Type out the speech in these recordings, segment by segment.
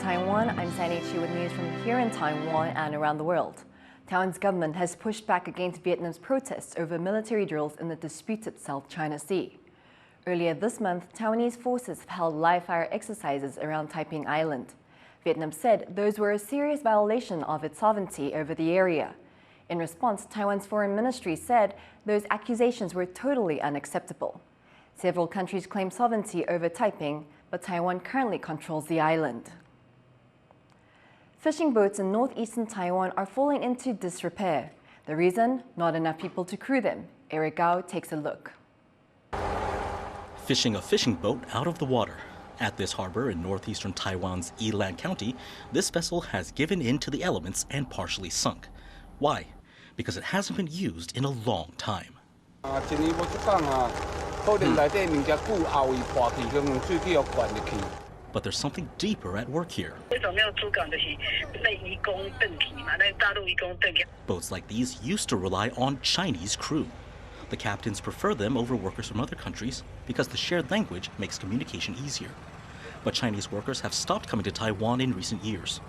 Taiwan, I'm Sandy Chu with news from here in Taiwan and around the world. Taiwan's government has pushed back against Vietnam's protests over military drills in the disputed South China Sea. Earlier this month, Taiwanese forces have held live-fire exercises around Taiping Island. Vietnam said those were a serious violation of its sovereignty over the area. In response, Taiwan's foreign ministry said those accusations were totally unacceptable. Several countries claim sovereignty over Taiping, but Taiwan currently controls the island. Fishing boats in northeastern Taiwan are falling into disrepair. The reason? Not enough people to crew them. Eric Gao takes a look. Fishing a fishing boat out of the water. At this harbor in northeastern Taiwan's Yilan County, this vessel has given in to the elements and partially sunk. Why? Because it hasn't been used in a long time. But there's something deeper at work here. Boats like these used to rely on Chinese crew. The captains prefer them over workers from other countries because the shared language makes communication easier. But Chinese workers have stopped coming to Taiwan in recent years.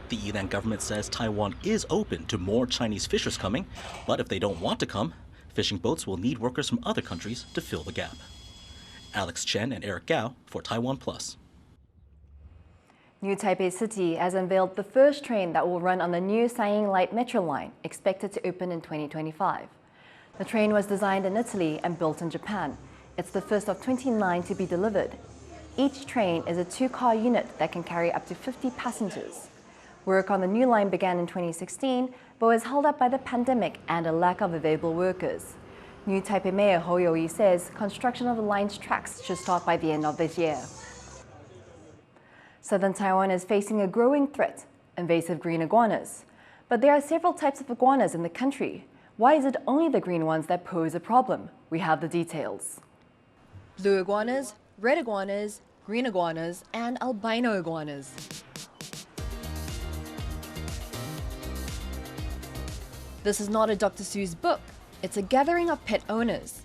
The Yilan government says Taiwan is open to more Chinese fishers coming, but if they don't want to come, fishing boats will need workers from other countries to fill the gap. Alex Chen and Eric Gao for TaiwanPlus. New Taipei City has unveiled the first train that will run on the new Siang Light Metro line, expected to open in 2025. The train was designed in Italy and built in Japan. It's the first of 29 to be delivered. Each train is a two-car unit that can carry up to 50 passengers. Work on the new line began in 2016, but was held up by the pandemic and a lack of available workers. New Taipei Mayor Hou You-yi says construction of the line's tracks should start by the end of this year. Southern Taiwan is facing a growing threat, invasive green iguanas. But there are several types of iguanas in the country. Why is it only the green ones that pose a problem? We have the details. Blue iguanas, red iguanas, green iguanas, and albino iguanas. This is not a Dr. Seuss book. It's a gathering of pet owners.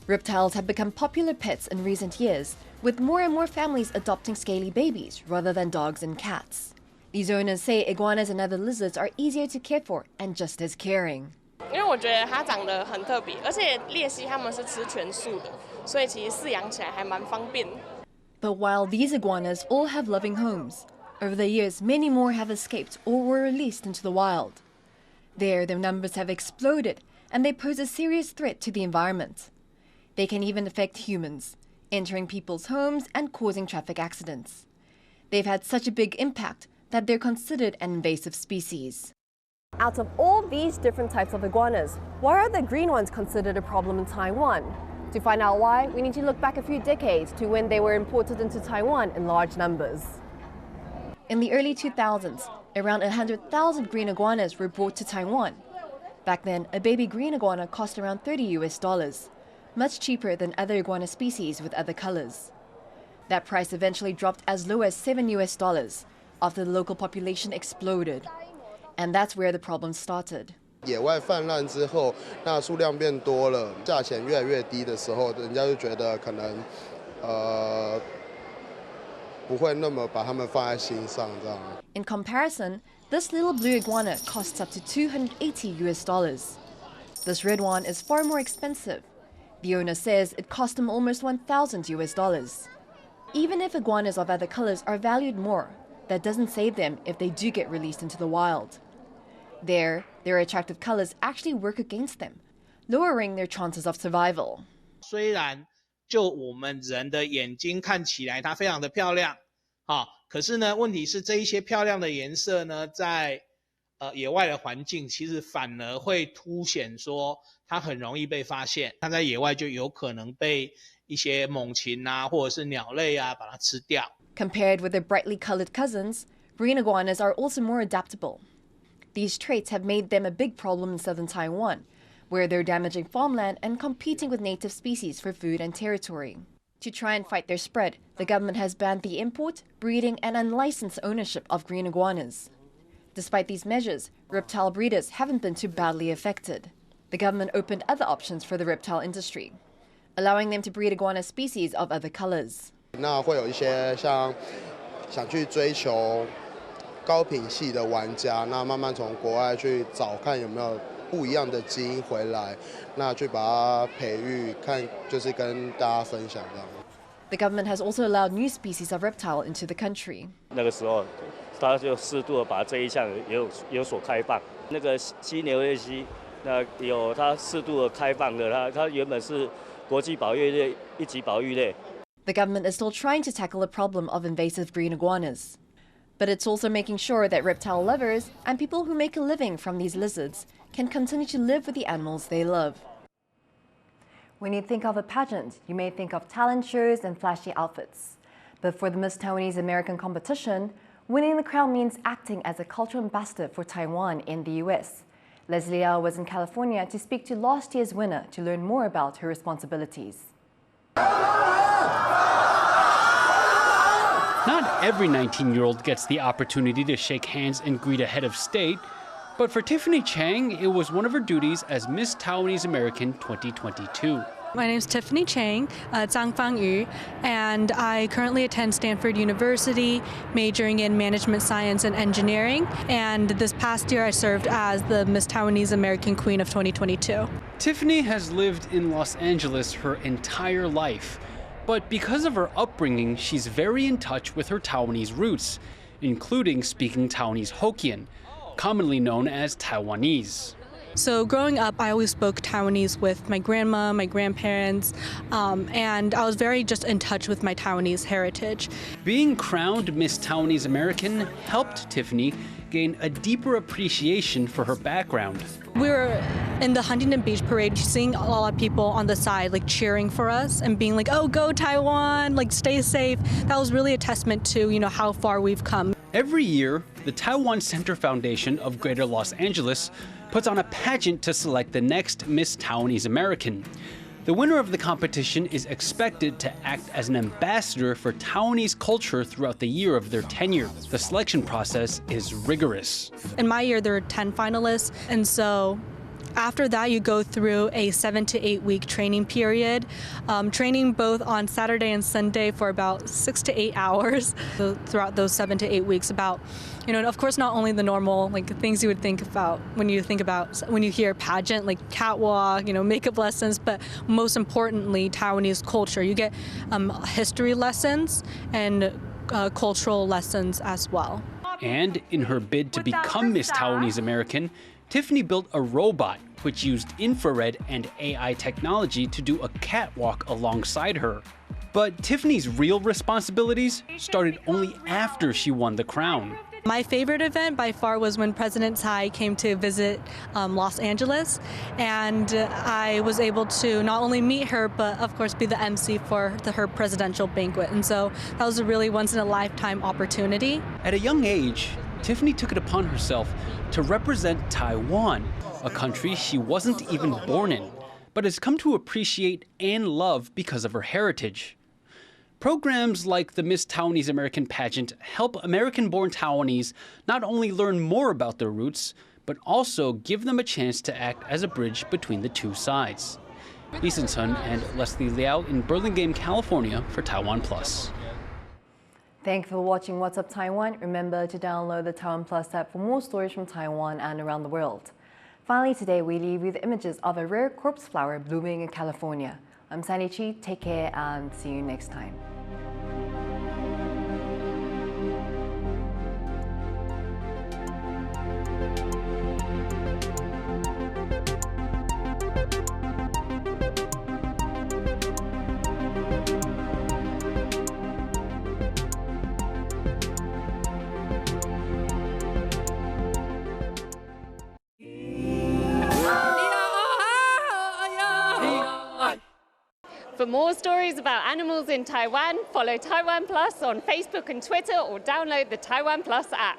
Reptiles have become popular pets in recent years, with more and more families adopting scaly babies rather than dogs and cats. These owners say iguanas and other lizards are easier to care for and just as caring. But while these iguanas all have loving homes, over the years many more have escaped or were released into the wild. There, their numbers have exploded, and they pose a serious threat to the environment. They can even affect humans, entering people's homes and causing traffic accidents. They've had such a big impact that they're considered an invasive species. Out of all these different types of iguanas, why are the green ones considered a problem in Taiwan? To find out why, we need to look back a few decades to when they were imported into Taiwan in large numbers. In the early 2000s, around 100,000 green iguanas were brought to Taiwan. Back then, a baby green iguana cost around $30, much cheaper than other iguana species with other colors. That price eventually dropped as low as $7 after the local population exploded. And that's where the problem started. 野外泛滥之后，那数量变多了，价钱越来越低的时候，人家就觉得可能不会那么把它们放在心上这样。In comparison, this little blue iguana costs up to $280. This red one is far more expensive. The owner says it cost him almost $1,000. Even if iguanas of other colors are valued more, that doesn't save them if they do get released into the wild. There, their attractive colors actually work against them, lowering their chances of survival. 虽然就我们人的眼睛看起来它非常的漂亮，可是呢，问题是这一些漂亮的颜色呢，在野外的环境其实反而会凸显说它很容易被发现，它在野外就有可能被一些猛禽啊或者是鸟类啊把它吃掉。Compared with their brightly colored cousins, green iguanas are also more adaptable. These traits have made them a big problem in southern Taiwan, where they're damaging farmland and competing with native species for food and territory. To try and fight their spread, the government has banned the import, breeding, and unlicensed ownership of green iguanas. Despite these measures, reptile breeders haven't been too badly affected. The government opened other options for the reptile industry, allowing them to breed iguana species of other colors. 那会有一些像想去追求高品系的玩家，那慢慢从国外去找看有没有不一样的基因回来，那去把它培育，看就是跟大家分享这样。The government has also allowed new species of reptile into the country. 那个时候，他就适度的把这一项有所开放。那个犀牛鬣蜥，那有它适度的开放的，它原本是国际保育类1级保育类。The government is still trying to tackle the problem of invasive green iguanas. But it's also making sure that reptile lovers and people who make a living from these lizards can continue to live with the animals they love. When you think of a pageant, you may think of talent shows and flashy outfits. But for the Miss Taiwanese American competition, winning the crown means acting as a cultural ambassador for Taiwan in the US. Leslie Liao was in California to speak to last year's winner to learn more about her responsibilities. Not every 19-year-old gets the opportunity to shake hands and greet a head of state, but for Tiffany Chang, it was one of her duties as Miss Taiwanese American 2022. My name is Tiffany Chang, Zhang Fangyu, and I currently attend Stanford University, majoring in management science and engineering. And this past year, I served as the Miss Taiwanese American Queen of 2022. Tiffany has lived in Los Angeles her entire life. But because of her upbringing, she's very in touch with her Taiwanese roots, including speaking Taiwanese Hokkien, commonly known as Taiwanese. So growing up, I always spoke Taiwanese with my grandma, my grandparents, and I was very just in touch with my Taiwanese heritage. Being crowned Miss Taiwanese American helped Tiffany gain a deeper appreciation for her background. We were in the Huntington Beach parade, seeing a lot of people on the side like cheering for us and being like, "Oh, go Taiwan, like stay safe." That was really a testament to, how far we've come. Every year, the Taiwan Center Foundation of Greater Los Angeles puts on a pageant to select the next Miss Taiwanese American. The winner of the competition is expected to act as an ambassador for Taiwanese culture throughout the year of their tenure. The selection process is rigorous. In my year, there were 10 finalists, and so after that, you go through a 7 to 8 week training period, training both on Saturday and Sunday for about 6 to 8 hours. So throughout those 7 to 8 weeks, about, of course, not only the normal things you would think about when you hear pageant, like catwalk, makeup lessons, but most importantly, Taiwanese culture. You get history lessons and cultural lessons as well. And in her bid to become Miss Taiwanese American, Tiffany built a robot which used infrared and AI technology to do a catwalk alongside her. But Tiffany's real responsibilities started only after she won the crown. My favorite event by far was when President Tsai came to visit Los Angeles, and I was able to not only meet her, but of course be the MC for her presidential banquet. And so that was a really once-in-a-lifetime opportunity. At a young age, Tiffany took it upon herself to represent Taiwan, a country she wasn't even born in, but has come to appreciate and love because of her heritage. Programs like the Miss Taiwanese American pageant help American-born Taiwanese not only learn more about their roots, but also give them a chance to act as a bridge between the two sides. Lee Sun and Leslie Liao in Burlingame, California for TaiwanPlus. Thank you for watching What's Up Taiwan. Remember to download the TaiwanPlus app for more stories from Taiwan and around the world. Finally, today we leave you with images of a rare corpse flower blooming in California. I'm Sandy Chi. Take care and see you next time. For more stories about animals in Taiwan, follow TaiwanPlus on Facebook and Twitter or download the TaiwanPlus app.